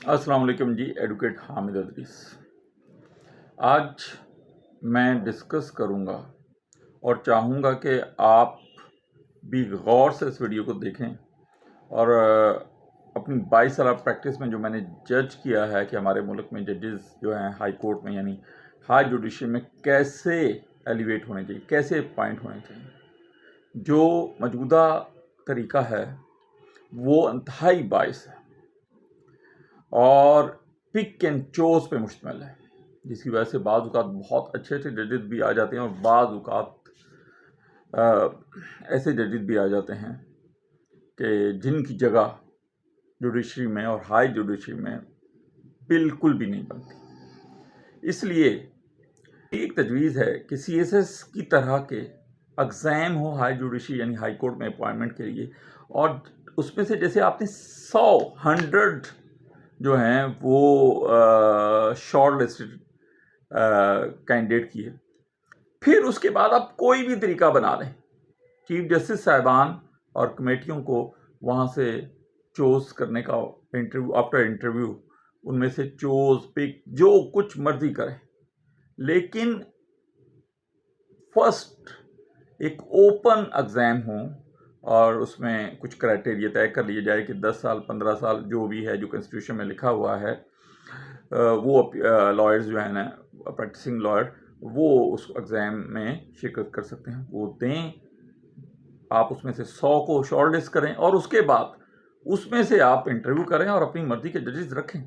السلام علیکم جی، ایڈوکیٹ حامد ادریس۔ آج میں ڈسکس کروں گا اور چاہوں گا کہ آپ بھی غور سے اس ویڈیو کو دیکھیں اور اپنی 22 سالہ پریکٹس میں جو میں نے جج کیا ہے کہ ہمارے ملک میں ججز جو ہیں ہائی کورٹ میں یعنی ہائی جوڈیشری میں کیسے ایلیویٹ ہونے چاہیے، کیسے اپوائنٹ ہونے چاہیے، جو موجودہ طریقہ ہے وہ انتہائی باعث ہے اور پک اینڈ چوز پہ مشتمل ہے، جس کی وجہ سے بعض اوقات بہت اچھے ججز بھی آ جاتے ہیں اور بعض اوقات ایسے ججز بھی آ جاتے ہیں کہ جن کی جگہ جوڈیشری میں اور ہائی جوڈیشری میں بالکل بھی نہیں بنتی۔ اس لیے ایک تجویز ہے کہ سی ایس ایس کی طرح کے ایگزام ہو ہائی جوڈیشری یعنی ہائی کورٹ میں اپوائنٹمنٹ کے لیے، اور اس میں سے جیسے آپ نے 100 جو ہیں وہ شارٹ لسٹڈ کینڈیڈیٹ کیے، پھر اس کے بعد آپ کوئی بھی طریقہ بنا لیں، چیف جسٹس صاحبان اور کمیٹیوں کو وہاں سے چوز کرنے کا انٹرویو آفٹر انٹرویو ان میں سے چوز پک جو کچھ مرضی کریں، لیکن فرسٹ ایک اوپن ایگزام ہو اور اس میں کچھ کرائٹیریا طے کر لیے جائے کہ 10 سال 15 سال جو بھی ہے جو کنسٹیٹیوشن میں لکھا ہوا ہے، وہ لائرز جو ہیں نا پریکٹسنگ لائر وہ اس ایگزام میں شرکت کر سکتے ہیں، وہ دیں۔ آپ اس میں سے 100 کو شارٹ لسٹ کریں اور اس کے بعد اس میں سے آپ انٹرویو کریں اور اپنی مرضی کے ججز رکھیں۔